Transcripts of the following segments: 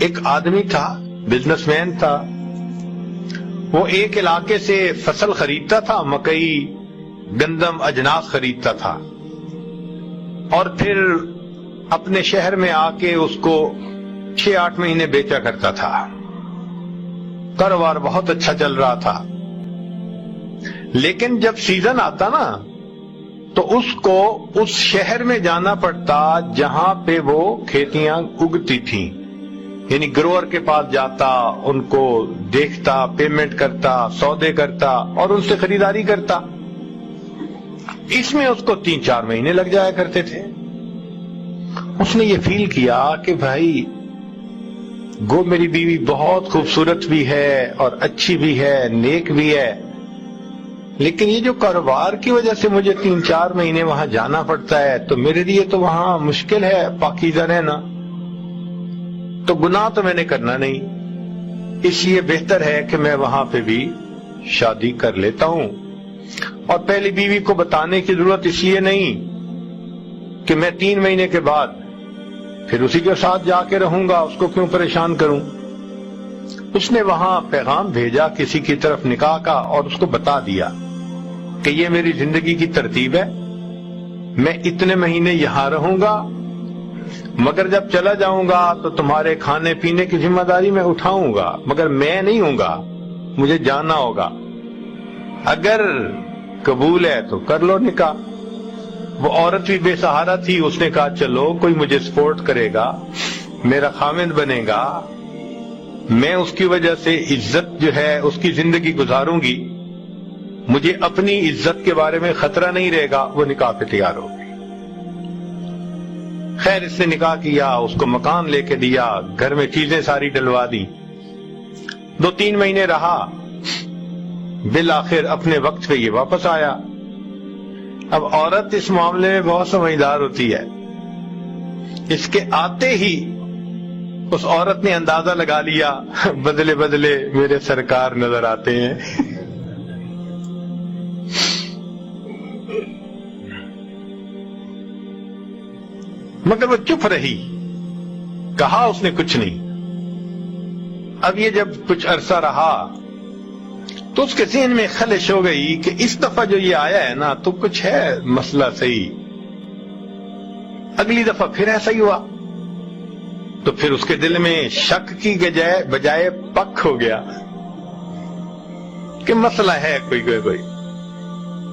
ایک آدمی تھا، بزنس مین تھا، وہ ایک علاقے سے فصل خریدتا تھا، مکئی، گندم، اجناس خریدتا تھا، اور پھر اپنے شہر میں آ کے اس کو 6-8 مہینے بیچا کرتا تھا۔ کاروبار بہت اچھا چل رہا تھا، لیکن جب سیزن آتا نا تو اس کو اس شہر میں جانا پڑتا جہاں پہ وہ کھیتیاں اگتی تھیں، یعنی گروور کے پاس جاتا، ان کو دیکھتا، پیمنٹ کرتا، سودے کرتا اور ان سے خریداری کرتا۔ اس میں اس کو 3-4 مہینے لگ جایا کرتے تھے۔ اس نے یہ فیل کیا کہ بھائی گو میری بیوی بہت خوبصورت بھی ہے اور اچھی بھی ہے، نیک بھی ہے، لیکن یہ جو کاروبار کی وجہ سے مجھے 3-4 مہینے وہاں جانا پڑتا ہے تو میرے لیے تو وہاں مشکل ہے پاکیزہ رہنا، تو گناہ تو میں نے کرنا نہیں، اس لیے بہتر ہے کہ میں وہاں پہ بھی شادی کر لیتا ہوں۔ اور پہلی بیوی کو بتانے کی ضرورت اس لیے نہیں کہ میں 3 مہینے کے بعد پھر اسی کے ساتھ جا کے رہوں گا، اس کو کیوں پریشان کروں۔ اس نے وہاں پیغام بھیجا کسی کی طرف نکاح کا اور اس کو بتا دیا کہ یہ میری زندگی کی ترتیب ہے، میں اتنے مہینے یہاں رہوں گا، مگر جب چلا جاؤں گا تو تمہارے کھانے پینے کی ذمہ داری میں اٹھاؤں گا، مگر میں نہیں ہوں گا، مجھے جانا ہوگا، اگر قبول ہے تو کر لو نکاح۔ وہ عورت بھی بے سہارا تھی، اس نے کہا چلو کوئی مجھے سپورٹ کرے گا، میرا خامند بنے گا، میں اس کی وجہ سے عزت جو ہے اس کی زندگی گزاروں گی، مجھے اپنی عزت کے بارے میں خطرہ نہیں رہے گا۔ وہ نکاح پہ تیار ہو گئی۔ خیر اس نے نکاح کیا، اس کو مکان لے کے دیا، گھر میں چیزیں ساری ڈلوا دی، 2-3 مہینے رہا، بالآخر اپنے وقت پہ یہ واپس آیا۔ اب عورت اس معاملے میں بہت سمجھدار ہوتی ہے، اس کے آتے ہی اس عورت نے اندازہ لگا لیا بدلے بدلے میرے سرکار نظر آتے ہیں۔ مگر وہ چپ رہی، کہا اس نے کچھ نہیں۔ اب یہ جب کچھ عرصہ رہا تو اس کے ذہن میں خلش ہو گئی کہ اس دفعہ جو یہ آیا ہے نا تو کچھ ہے مسئلہ صحیح، اگلی دفعہ پھر ایسا ہی ہوا، تو پھر اس کے دل میں شک کی بجائے پک ہو گیا کہ مسئلہ ہے کوئی۔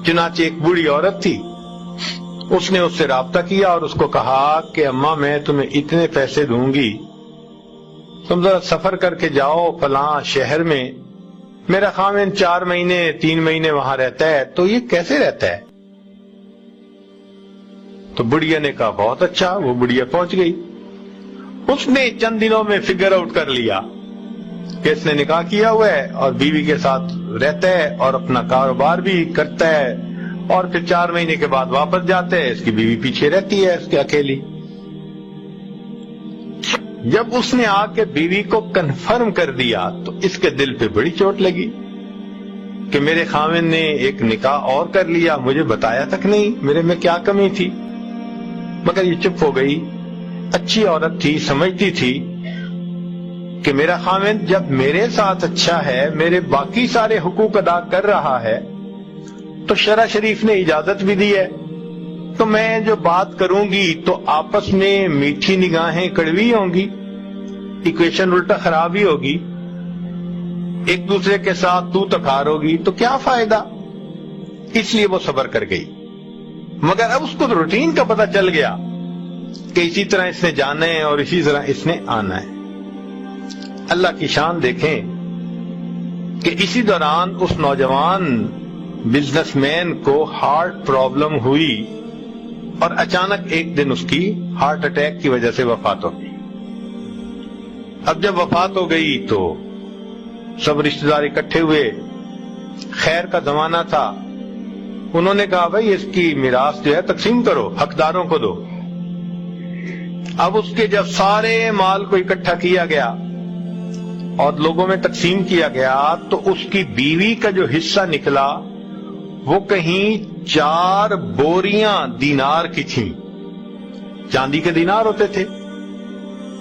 چنانچہ ایک بوڑھی عورت تھی، اس نے اس سے رابطہ کیا اور اس کو کہا کہ اماں میں تمہیں اتنے پیسے دوں گی، تم ذرا سفر کر کے جاؤ فلاں شہر میں، میرا خامن 4 مہینے 3 مہینے وہاں رہتا ہے، تو یہ کیسے رہتا ہے؟ تو بڑھیا نے کہا بہت اچھا۔ وہ بڑھیا پہنچ گئی، اس نے چند دنوں میں فگر آؤٹ کر لیا کہ اس نے نکاح کیا ہوا ہے اور بیوی کے ساتھ رہتا ہے اور اپنا کاروبار بھی کرتا ہے، اور پھر 4 مہینے کے بعد واپس جاتا ہے، اس کی بیوی پیچھے رہتی ہے اس کے اکیلی۔ جب اس نے آ کے بیوی کو کنفرم کر دیا تو اس کے دل پہ بڑی چوٹ لگی کہ میرے خاوند نے ایک نکاح اور کر لیا، مجھے بتایا تک نہیں، میرے میں کیا کمی تھی۔ مگر یہ چپ ہو گئی، اچھی عورت تھی، سمجھتی تھی کہ میرا خاوند جب میرے ساتھ اچھا ہے، میرے باقی سارے حقوق ادا کر رہا ہے، تو شرع شریف نے اجازت بھی دی ہے، تو میں جو بات کروں گی تو آپس میں میٹھی نگاہیں کڑوی ہوں گی، ایکویشن الٹا خراب ہی ہوگی، ایک دوسرے کے ساتھ تو تکار ہوگی، تو کیا فائدہ؟ اس لیے وہ صبر کر گئی۔ مگر اب اس کو تو روٹین کا پتہ چل گیا کہ اسی طرح اس نے جانا ہے اور اسی طرح اس نے آنا ہے۔ اللہ کی شان دیکھیں کہ اسی دوران اس نوجوان بزنس مین کو ہارٹ پرابلم ہوئی اور اچانک ایک دن اس کی ہارٹ اٹیک کی وجہ سے وفات ہو گئی۔ اب جب وفات ہو گئی تو سب رشتہ دار اکٹھے ہوئے، خیر کا زمانہ تھا، انہوں نے کہا بھائی اس کی میراث جو ہے تقسیم کرو، حقداروں کو دو۔ اب اس کے جب سارے مال کو اکٹھا کیا گیا اور لوگوں میں تقسیم کیا گیا تو اس کی بیوی کا جو حصہ نکلا وہ کہیں 4 بوریاں دینار کی تھیں، چاندی کے دینار ہوتے تھے،